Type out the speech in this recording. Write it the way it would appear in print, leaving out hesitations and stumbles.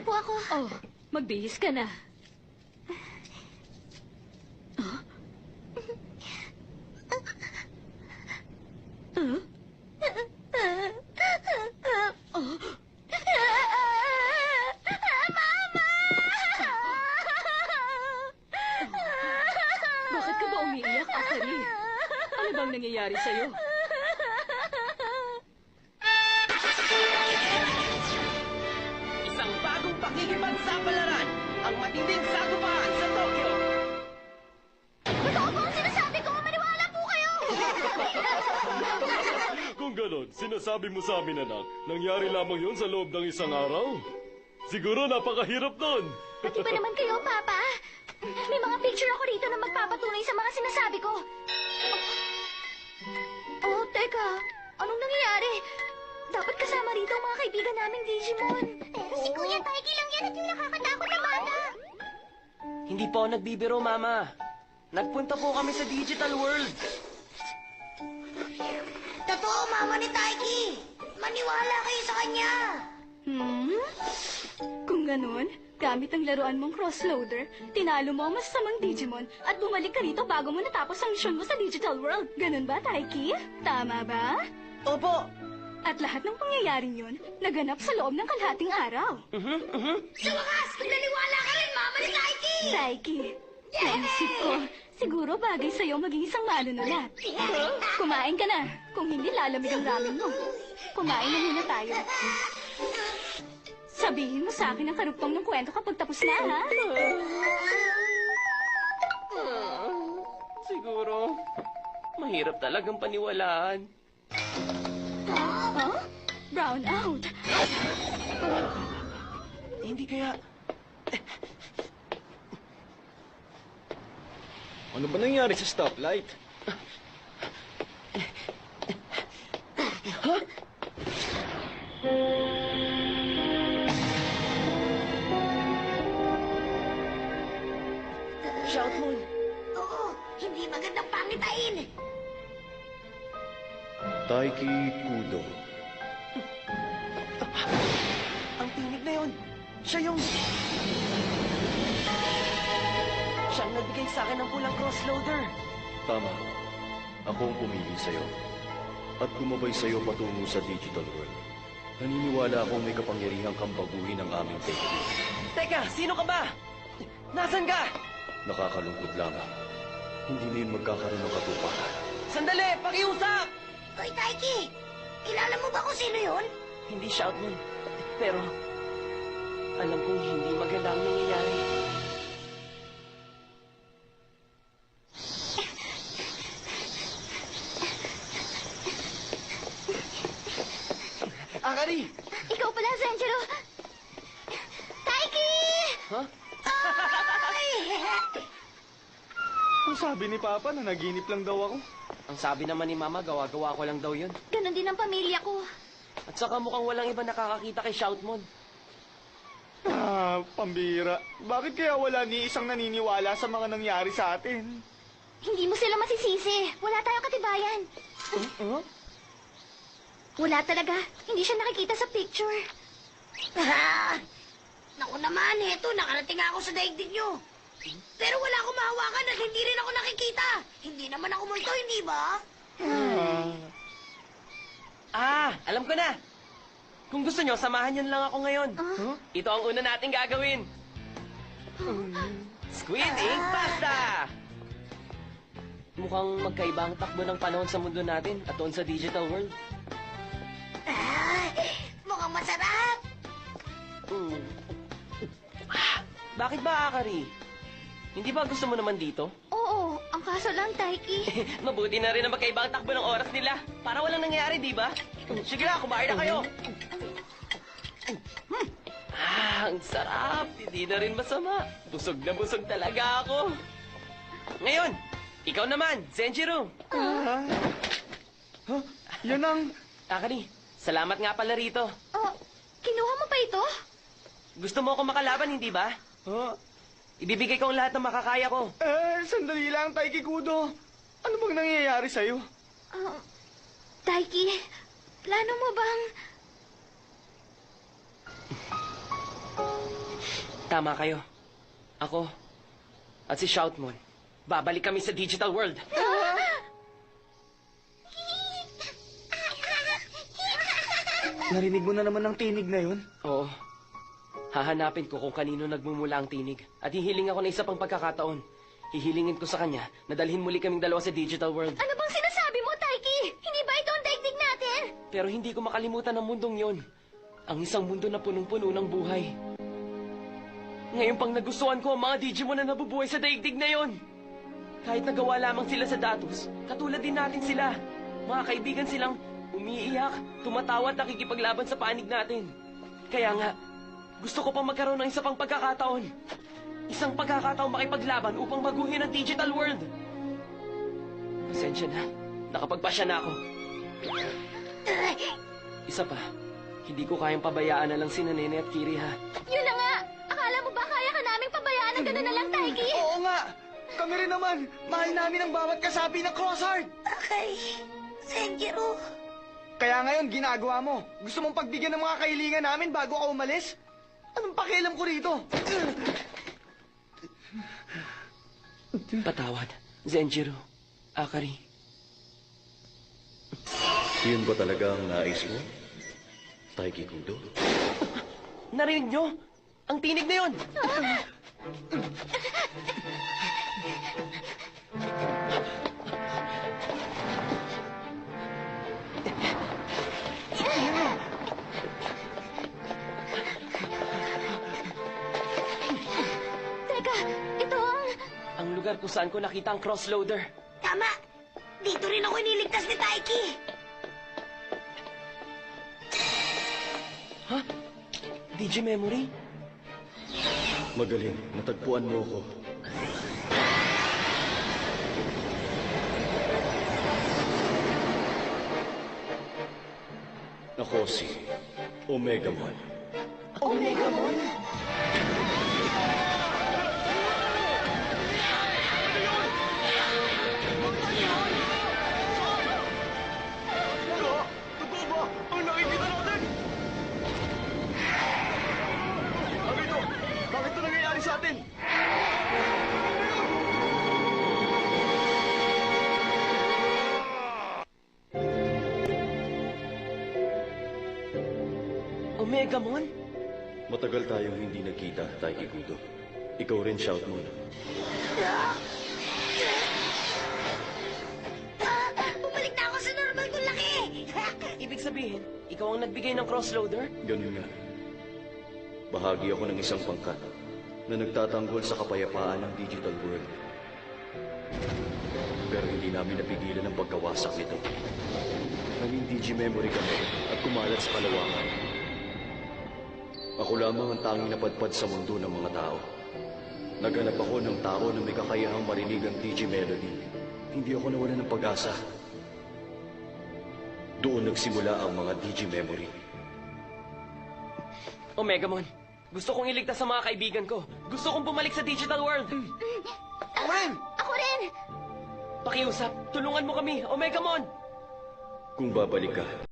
po ako. Oh, magbihis ka na. Bakit ka ba umiiyak, Akari? Ano bang nangyayari sa'yo? Isang bagong pakikipagsapalaran, ang matinding sagupahan sa Tokyo. Totoo po ang sinasabi ko! Maniwala po kayo! Kung ganon, sinasabi mo sa amin, anak, nangyari lamang yon sa loob ng isang araw? Siguro napakahirap nun. Pati ba naman kayo, Papa? May mga picture ako rito na magpapatunay sa mga sinasabi ko. Oh, teka. Anong nangyayari? Dapat kasama rito ang mga kaibigan naming Digimon. Pero si Kuya Taiki lang yan at yung nakakatakot na bata. Hindi po ako nagbibiro, Mama. Nagpunta po kami sa digital world. Totoo, Mama ni Taiki. Maniwala kayo sa kanya. Kung ganun, gamit ang laruan mong crossloader, tinalo mo ang masasamang Digimon at bumalik ka rito bago mo natapos ang misyon mo sa digital world. Ganun ba, Taiki? Tama ba? Opo. At lahat ng pangyayaring yun, naganap sa loob ng kalahating araw. Sa wakas, naniwala ka rin, Mama ni Taiki. Taiki, naisip ko, siguro bagay sa'yo maging isang manunulat. Kumain ka na, kung hindi lalamig ang ramen mo. Kumain na muna tayo. Sabihin mo sa akin ang karugtong ng kwento kapag tapos na, ha? Siguro, mahirap talagang paniwalaan. Huh? Brown out. Hindi kaya... Ano ba nangyari sa stoplight? Shoutmoon, Oo, hindi magandang pangitain. Taiki Kudo. ang tinig na yun. Siya yung... Siyang nagbigay sa akin ng pulang crossloader. Tama. Ako ang pumili sa'yo. At gumabay sa'yo patungo sa digital world. Naniniwala akong may kapangyarihang kang baguhin ang aming Taiki. Teka, sino ka ba? Nasaan ka? Nakakalungkot lamang. Hindi na yun magkakaroon ng katuparan. Sandali, pakiusap! Hoy, Taiki! Kilala mo ba kung sino yun? Hindi Shoutmoon. Pero, alam kong hindi maganda ang nangyayari. Akari! Ikaw pala, Zenjiro. Taiki! Huh? Ay! Ang sabi ni Papa na naginip lang daw ako. Ang sabi naman ni Mama, gawa-gawa ko lang daw yun. Ganon din ang pamilya ko. At saka mukhang walang iba nakakakita kay Shoutmoon. Ah, pambira. Bakit kaya wala ni isang naniniwala sa mga nangyari sa atin? Hindi mo sila masisisi. Wala tayong katibayan. Wala talaga. Hindi siya nakikita sa picture. Naku naman, eto, nakarating ako sa daigdig nyo. Pero wala akong mahawakan at hindi rin ako nakikita. Hindi naman ako multo, hindi ba? Alam ko na. Kung gusto nyo, samahan nyo lang ako ngayon. Ito ang una nating gagawin. Squid Ink Pasta! Mukhang magkaiba ang takbo ng panahon sa mundo natin at doon sa digital world. Mukhang masarap. Bakit ba, Akari? Hindi ba gusto mo naman dito? Oo, ang kaso lang, Taiki. Mabuti na rin na magkaiba ang takbo ng oras nila. Para walang nangyayari, di ba? Sige na, kumain na kayo. Ang sarap. Hindi na rin masama. Busog na busog talaga ako. Ngayon, ikaw naman, Zenjiro. Yan ang... Akari, salamat nga pala rito. Oh, kinuha mo pa ito? Gusto mo ako makalaban, hindi ba? Ibibigay ko ang lahat ng makakaya ko. Sandali lang, Taiki Kudo. Ano bang nangyayari sa'yo? Taiki, plano mo bang... Tama kayo. Ako at si Shoutmon, babalik kami sa digital world. Narinig mo na naman ang tinig na yun? Oo. Hahanapin ko kung kanino nagmumula ang tinig. At hihiling ako na isa pang pagkakataon. Hihilingin ko sa kanya na dalhin muli kaming dalawa sa digital world. Ano bang sinasabi mo, Taiki? Hindi ba ito ang daigdig natin? Pero hindi ko makalimutan ang mundong yon. Ang isang mundo na punong-puno ng buhay. Ngayon pang nagustuhan ko ang mga Digimon na nabubuhay sa daigdig na yon. Kahit nagawa lamang sila sa datos, katulad din natin sila. Mga kaibigan silang umiiyak, tumatawa at nakikipaglaban sa panig natin. Kaya nga, gusto ko pang magkaroon ng isa pang pagkakataon. Isang pagkakataon makipaglaban upang baguhin ang digital world. Pasensya na, nakapagpasya na ako. Isa pa, hindi ko kayang pabayaan na lang si Nene at Kiri, ha? Yun na nga! Akala mo ba kaya ka naming pabayaan ng gano'n na lang, Taiki? Oo nga! Kami rin naman! Mahal namin ang bawat kasapi ng Crossheart! Okay, Senjiro. Kaya ngayon, ginagawa mo. Gusto mong pagbigyan ng mga kahilingan namin bago ka umalis? Anong pakialam ko rito? Patawad, Zenjiro, Akari. Yun ba talaga ang nais mo? Taiki Kudo? Narinig nyo? Ang tinig na yon! Teka, ito ang... Ang lugar kung saan ko nakita ang crossloader. Tama! Dito rin ako iniligtas ni Taiki! Ha? Digimemory? Magaling, natagpuan mo ako. Ako si Omegamon. Omegamon? Totoo ba? Ang nakikita natin! Ano ito? Bakit ito nangyayari sa atin? Omegamon? Matagal tayong hindi nagkita, Taiki Kudo. Ikaw rin, Shoutmon. Bumalik na ako sa normal kong laki! Ibig sabihin, ikaw ang nagbigay ng crossloader? Ganun nga. Bahagi ako ng isang pangkat na nagtatanggol sa kapayapaan ng digital world. Pero hindi namin napigilan ang pagkawasak nito. Naging Digimemory kami at kumalat sa kalawakan. Ako lamang ang tanging napadpad sa mundo ng mga tao. Naghanap ako ng tao na may kakayahang marinig ang Digimelody. Hindi ako nawalan ng pag-asa. Doon nagsimula ang mga Digimemory. Omegamon, gusto kong iligtas sa mga kaibigan ko. Gusto kong bumalik sa digital world. Ako rin! Ako rin! Pakiusap, tulungan mo kami, Omegamon! Kung babalik ka,